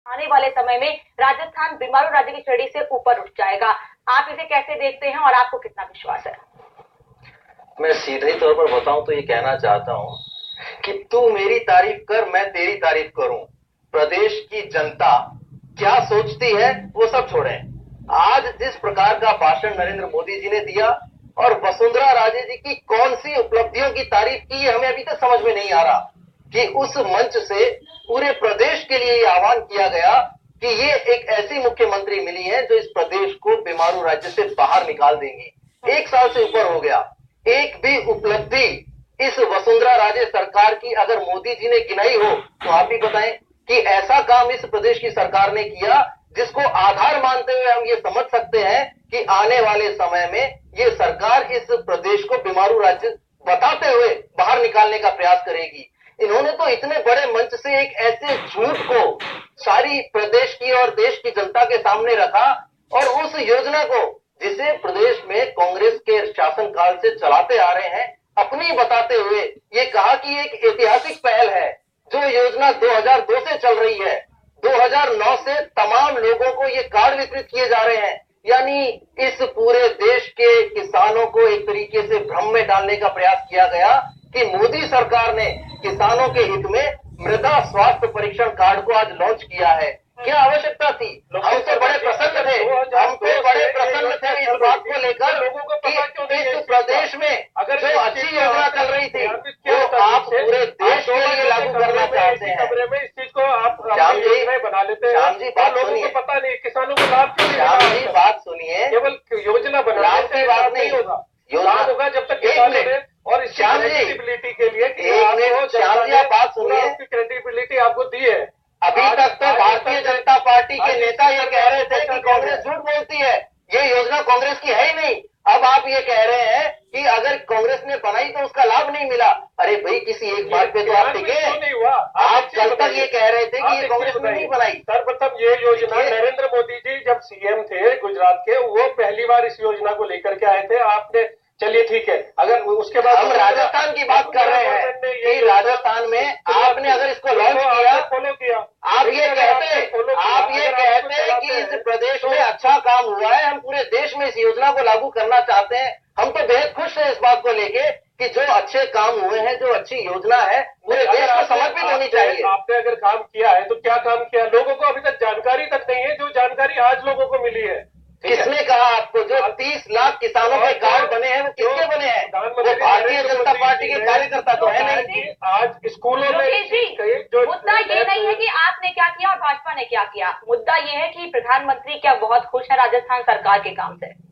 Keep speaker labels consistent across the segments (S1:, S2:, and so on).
S1: आने वाले समय में राजस्थान बीमारू राज्य की श्रेणी से ऊपर उठ जाएगा। आप इसे कैसे देखते हैं और आपको कितना विश्वास है?
S2: मैं सीधे तौर पर बताऊं तो ये कहना चाहता हूं कि तू मेरी तारीफ कर, मैं तेरी तारीफ करूं। प्रदेश की जनता क्या सोचती है वो सब छोड़ें। आज जिस प्रकार का भाषण नरेंद्र मोदी जी ने दिया और वसुंधरा राजे जी की कौन सी उपलब्धियों की तारीफ की है, हमें अभी तक समझ में नहीं आ रहा कि उस मंच से पूरे प्रदेश के लिए आह्वान किया गया कि ये एक ऐसी मुख्यमंत्री मिली है जो इस प्रदेश को बीमारू राज्य से बाहर निकाल देंगी। 1 साल से ऊपर हो गया, एक भी उपलब्धि इस वसुंधरा राजे सरकार की अगर मोदी जी ने गिनाई हो तो आप ही बताएं कि ऐसा काम इस प्रदेश की सरकार ने किया जिसको आधार मानते हुए हम ये समझ सकते हैं कि आने वाले समय में ये सरकार इस प्रदेश को बीमारू राज्य बताते हुए बाहर निकालने का प्रयास करेगी। इन्होंने तो इतने बड़े मंच से एक ऐसे झूठ को सारी प्रदेश की और देश की जनता के सामने रखा और उस योजना को जिसे प्रदेश में कांग्रेस के शासनकाल से चलाते आ रहे हैं अपनी बताते हुए ये कहा कि एक ऐतिहासिक पहल है। जो योजना 2002 से चल रही है, 2009 से तमाम लोगों को ये कार्ड वितरित किए जा रहे हैं, यानी इस पूरे देश के किसानों को एक तरीके से भ्रम में डालने का प्रयास किया गया कि मोदी सरकार ने किसानों के हित में मृदा स्वास्थ्य परीक्षण कार्ड को आज लॉन्च किया है। क्या आवश्यकता थी? हम तो बड़े प्रसन्न थे, इस बात को लेकर कि इस प्रदेश में अगर जो अच्छी योजना चल रही थी वो आप पूरे देश के लिए लागू करना चाहते हैं।
S3: इस चीज को आप
S2: श्याम जी
S3: बना लेते हैं।
S2: श्याम जी बात
S3: लोगों को पता नहीं, किसानों को लाभ क्यों नहीं?
S2: श्याम जी बात सुनिए,
S3: केवल योजना बनाने से लाभ नहीं होगा। लाभ होगा जब तक किसानों ने और इस क्रेडिबिलिटी के लिए
S2: श्याम जी आप बात सुनिए,
S3: क्रेडिबिलिटी आपको दी है।
S2: अभी तक तो भारतीय जनता पार्टी के नेता ये कह रहे थे कि कांग्रेस झूठ बोलती है, ये योजना कांग्रेस की है ही नहीं। अब आप ये कह रहे हैं कि अगर कांग्रेस ने बनाई तो उसका लाभ नहीं मिला। अरे भाई किसी एक बात पे तो आप टिके। आप कल तक ये कह रहे थे कि ये कांग्रेस ने नहीं बनाई।
S3: सर्वप्रथम ये योजना नरेंद्र मोदी जी जब सीएम थे गुजरात के, वो पहली बार इस योजना को लेकर के आए थे। आपने चलिए ठीक है, अगर उसके बाद
S2: हम राजस्थान की बात कर रहे हैं कि राजस्थान में आपने अगर इसको लॉन्च किया,
S3: फॉलो किया,
S2: आप ये कहते कि इस प्रदेश में अच्छा काम हुआ है, हम पूरे देश में इस योजना को लागू करना चाहते हैं। हम तो बेहद खुश हैं इस बात को लेके कि जो अच्छे काम हुए हैं, जो अच्छी योजना है पूरे देश को समर्पित होनी चाहिए।
S3: आपने अगर काम किया है तो क्या काम किया? लोगों को अभी तक जानकारी तक नहीं है, जो जानकारी आज लोगों को मिली है।
S2: किसने कहा आपको? जो 30 लाख किसानों के कार्ड बने हैं वो किसके बने हैं? वो भारतीय जनता पार्टी के कार्यकर्ता तो है नहीं।
S3: आज स्कूलों में
S1: मुद्दा ये नहीं है कि आपने क्या किया और भाजपा ने क्या किया, मुद्दा ये है कि प्रधानमंत्री क्या बहुत खुश है राजस्थान सरकार के काम से?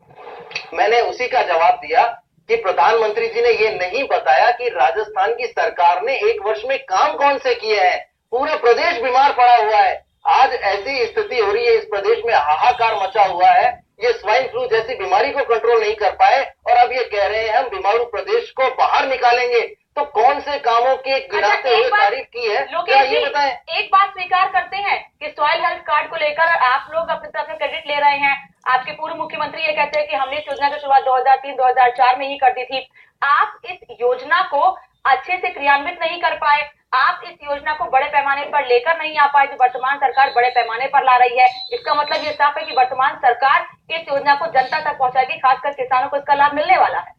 S2: मैंने उसी का जवाब दिया कि प्रधानमंत्री जी ने ये नहीं बताया कि राजस्थान की सरकार ने 1 वर्ष में काम कौन से किए हैं। पूरा प्रदेश बीमार पड़ा हुआ है। आज ऐसी स्थिति हो रही है, इस प्रदेश में हाहाकार मचा हुआ है। ये स्वाइन फ्लू जैसी बीमारी को कंट्रोल नहीं कर पाए और अब ये कह रहे हैं हम बीमारू प्रदेश को बाहर निकालेंगे। तो कौन से कामों के गिनाते हुए तारीफ की है, क्या ये बताएं?
S1: एक बात स्वीकार करते हैं कि सॉइल हेल्थ कार्ड को लेकर आप लोग अपनी तरफ से क्रेडिट ले रहे हैं। आपके पूर्व मुख्यमंत्री ये कहते हैं कि हमने इस योजना की शुरुआत 2003-2004 में ही कर दी थी। आप इस योजना को अच्छे से क्रियान्वित नहीं कर पाए, आप इस योजना को बड़े पैमाने पर लेकर नहीं आ पाए, जो वर्तमान सरकार बड़े पैमाने पर ला रही है। इसका मतलब ये साफ है कि वर्तमान सरकार इस योजना को जनता तक पहुंचाएगी, खासकर किसानों को इसका लाभ मिलने वाला है।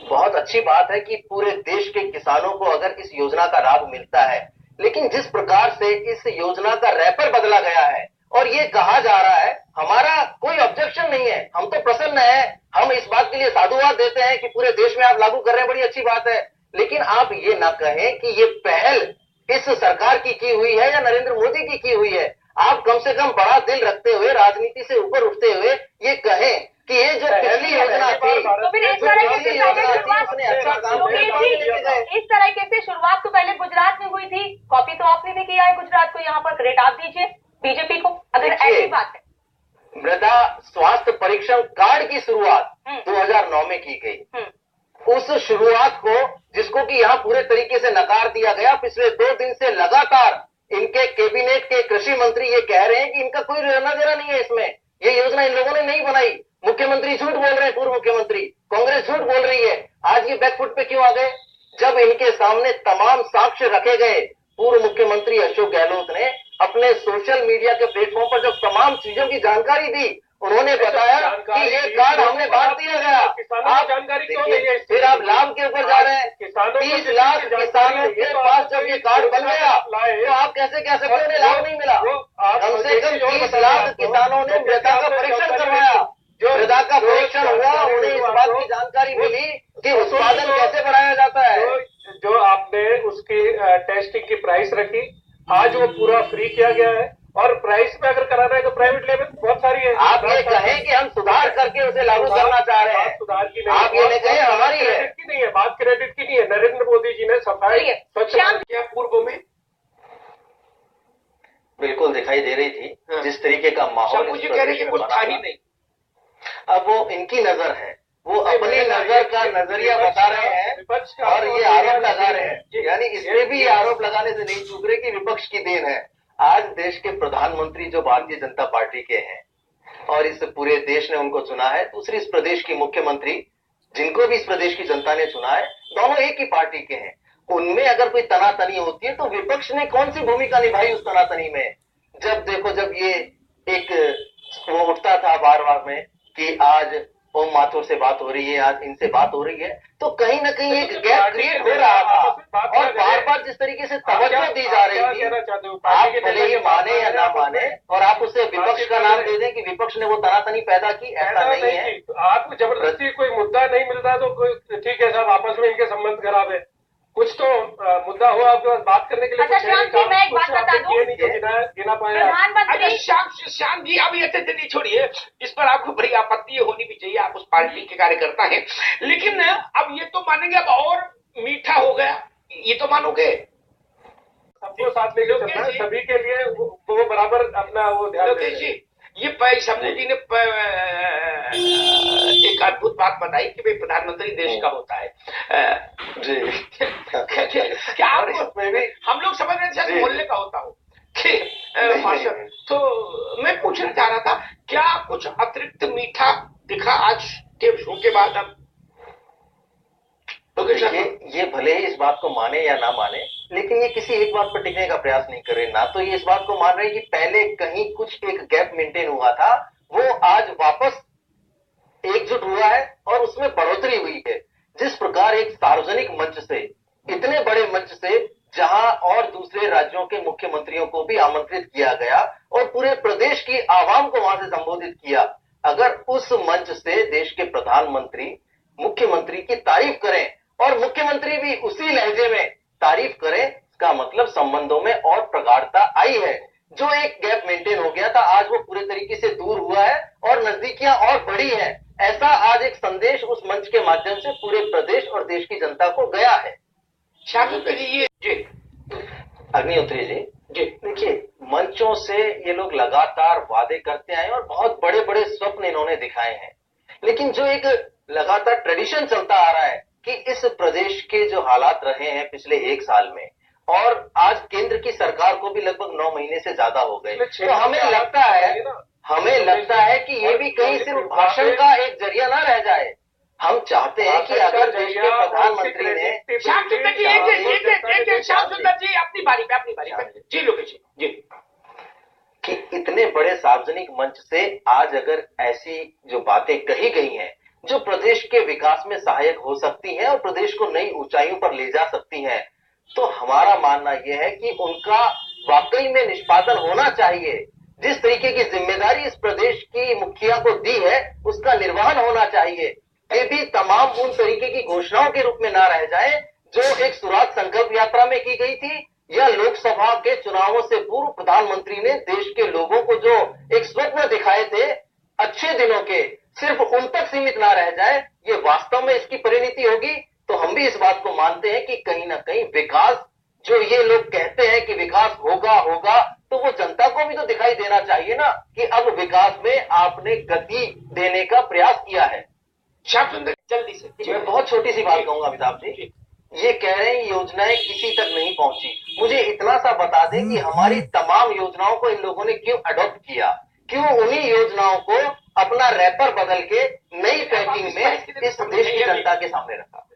S2: बहुत अच्छी बात है कि पूरे देश के किसानों को अगर इस योजना का लाभ मिलता है, लेकिन जिस प्रकार से इस योजना का रैपर बदला गया है और ये कहा जा रहा है, हमारा कोई ऑब्जेक्शन नहीं है, हम तो प्रसन्न हैं, हम इस बात के लिए साधुवाद देते हैं कि पूरे देश में आप लागू कर रहे हैं, बड़ी अच्छी बात है। लेकिन आप ये ना कहें कि ये पहल इस सरकार की हुई है या नरेंद्र मोदी की हुई है। आप कम से कम बड़ा दिल रखते हुए, राजनीति से ऊपर उठते हुए ये कहें कि ये जो पहली योजना थी,
S1: तो फिर इस तरीके से शुरुआत तो पहले गुजरात में हुई थी, कॉपी तो आपने भी किया है गुजरात को, यहाँ पर क्रेडिट आप दीजिए बीजेपी को अगर ऐसी बात है।
S2: मृदा स्वास्थ्य परीक्षण कार्ड की शुरुआत 2009 में की गई। उस शुरुआत को जिसको कि यहाँ पूरे तरीके से नकार दिया गया, पिछले 2 दिन से लगातार इनके कैबिनेट के कृषि मंत्री ये कह रहे हैं कि इनका कोई लेना देना नहीं है इसमें, ये योजना इन लोगों ने नहीं बनाई। मुख्यमंत्री झूठ बोल रहे हैं, पूर्व मुख्यमंत्री, कांग्रेस झूठ बोल रही है। आज ये बैकफुट पे क्यों आ गए? जब इनके सामने तमाम साक्ष्य रखे गए, पूर्व मुख्यमंत्री अशोक गहलोत ने अपने सोशल मीडिया के प्लेटफॉर्म पर जब तमाम चीजों की जानकारी दी, उन्होंने बताया कि ये कार्ड हमने बांट दिया गया। आप
S3: जानकारी क्यों नहीं है?
S2: फिर आप लाभ के ऊपर जा रहे हैं। 30 लाख किसानों के पास जब ये कार्ड बन गया तो आप कैसे कह सकते हो उन्हें लाभ नहीं मिला? कम से कम 30 लाख किसानों ने मृदा का परीक्षण करवाया, मृदा का परीक्षण हुआ, उन्हें इस बात की जानकारी मिली कि उत्पादन कैसे बढ़ाया जाता है।
S3: जो आपने उसकी टेस्टिंग की प्राइस रखी, आज वो पूरा फ्री किया गया है। और प्राइस में अगर कराना है तो प्राइवेट लेवल बहुत सारी है।
S2: आप ये कहें कि हम सुधार करके उसे लागू करना चाह रहे हैं,
S3: सुधार की नहीं,
S2: आप ये नहीं कहें हमारी है
S3: की नहीं है बात, क्रेडिट की नहीं है। नरेंद्र मोदी जी ने सफाई स्वच्छ किया पूर्व में,
S2: बिल्कुल दिखाई दे रही थी जिस तरीके का माहौल
S4: मुझे कह रहे कि कुछ था ही नहीं।
S2: अब वो इनकी नजर है, वो अपनी नजर का नजरिया बता रहे हैं और ये आरोप लगा रहे हैं। यानी इसमें भी आरोप लगाने से नहीं चूक रहे कि विपक्ष की देन है। आज देश के प्रधानमंत्री जो भारतीय जनता पार्टी के हैं और इस पूरे देश ने उनको चुना है, दूसरी इस प्रदेश की मुख्यमंत्री जिनको भी इस प्रदेश की जनता ने चुना है, दोनों एक ही पार्टी के हैं। उनमें अगर कोई तनातनी होती है तो विपक्ष ने कौन सी भूमिका निभाई उस तनातनी में? जब देखो, जब ये एक वो उठता था बार बार में कि आज ओम माथुर से बात हो रही है, आज इनसे बात हो रही है, तो कहीं ना कहीं एक गैप क्रिएट हो रहा था और बार बार जिस तरीके से तवज्जो दी जा रही थी, आप भले ही माने या ना माने और आप उसे विपक्ष का नाम दे दें कि विपक्ष ने वो तनातनी पैदा की, ऐसा नहीं है।
S3: आपको जबरदस्ती कोई मुद्दा नहीं मिल रहा तो ठीक है साहब, आपस में इनके संबंध खराब है, कुछ तो मुद्दा हो आपके पास बात करने के लिए।
S1: अच्छा श्याम जी, मैं एक बात बता दूं,
S3: गिना पाए
S1: प्रधानमंत्री
S4: श्याम जी अब ये नहीं छोड़िए, इस पर आपको बड़ी आपत्ति होनी भी चाहिए, आप उस पार्टी के कार्यकर्ता हैं, लेकिन अब ये तो मानेंगे अब और मीठा हो गया, ये तो मानोगे?
S3: सबको साथ लेके चलना है, सभी के लिए वो बराबर अपना वो ध्यान
S4: जी। ये शंभू जी ने एक अद्भुत बात बताई कि भाई प्रधानमंत्री देश का होता है
S2: जी।
S4: क्या हम लोग समझ रहे थे मोहल्ले का होता हो मास्टर। तो मैं पूछना चाह रहा था, क्या कुछ अतिरिक्त मीठा दिखा आज के शो के बाद? अब
S2: तो ये भले ही इस बात को माने या ना माने, लेकिन ये किसी एक बात पर टिकने का प्रयास नहीं कर रहे। ना तो ये इस बात को मान रहे कि पहले कहीं कुछ एक गैप मेंटेन हुआ था, वो आज वापस एकजुट हुआ है और उसमें बढ़ोतरी हुई है। जिस प्रकार एक सार्वजनिक मंच से, इतने बड़े मंच से, जहां और दूसरे राज्यों के मुख्यमंत्रियों को भी आमंत्रित किया गया और पूरे प्रदेश की आवाम को वहां से संबोधित किया, अगर उस मंच से देश के प्रधानमंत्री मुख्यमंत्री की तारीफ करें और मुख्यमंत्री भी उसी लहजे में तारीफ करें, इसका मतलब संबंधों में और प्रगाढ़ता आई है। जो एक गैप मेंटेन हो गया था, आज वो पूरे तरीके से दूर हुआ है और नजदीकियां और बढ़ी हैं। ऐसा आज एक संदेश उस मंच के माध्यम से पूरे प्रदेश और देश की जनता को गया है। अग्निहोत्री जी, देखिए, मंचों से ये लोग लगातार वादे करते आए और बहुत बड़े बड़े स्वप्न इन्होंने दिखाए हैं, लेकिन जो एक लगातार ट्रेडिशन चलता आ रहा है कि इस प्रदेश के जो हालात रहे हैं पिछले 1 साल में, और आज केंद्र की सरकार को भी लगभग 9 महीने से ज्यादा हो गए, तो हमें लगता है कि ये भी कहीं सिर्फ भाषण का एक जरिया ना रह जाए। हम चाहते हैं कि अगर देश के प्रधानमंत्री ने
S4: श्याम सुंदर जी अपनी बारी पे जी लोकेश जी,
S2: कि इतने बड़े सार्वजनिक मंच से आज अगर ऐसी जो बातें कही गई हैं जो प्रदेश के विकास में सहायक हो सकती हैं और प्रदेश को नई ऊंचाइयों पर ले जा सकती हैं, तो हमारा मानना यह है कि उनका वाकई में निष्पादन होना चाहिए। जिस तरीके की जिम्मेदारी इस प्रदेश की मुखिया को दी है, उसका निर्वहन होना चाहिए। ये भी तमाम उन तरीके की घोषणाओं के रूप में ना रह जाए जो एक सुराज संकल्प यात्रा में की गई थी, या लोकसभा के चुनावों से पूर्व प्रधानमंत्री ने देश के लोगों को जो एक स्वप्न दिखाए थे अच्छे दिनों के, सिर्फ उन तक सीमित ना रह जाए। ये वास्तव में इसकी परिणति होगी तो हम भी इस बात को मानते हैं कि कहीं ना कहीं विकास, जो ये लोग कहते हैं कि विकास होगा, तो वो जनता को भी तो दिखाई देना चाहिए ना कि अब विकास में आपने गति देने का प्रयास किया है।
S4: श्याम सुंदर जल्दी से,
S2: मैं बहुत छोटी सी बात कहूंगा अमिताभ जी, ये कह रहे हैं योजनाएं किसी तक नहीं पहुंची। मुझे इतना सा बता दें कि हमारी तमाम योजनाओं को इन लोगों ने क्यों अडॉप्ट किया, क्यों उन्हीं योजनाओं को अपना रैपर बदल के नई पैकिंग में इस देश की जनता के सामने रखा।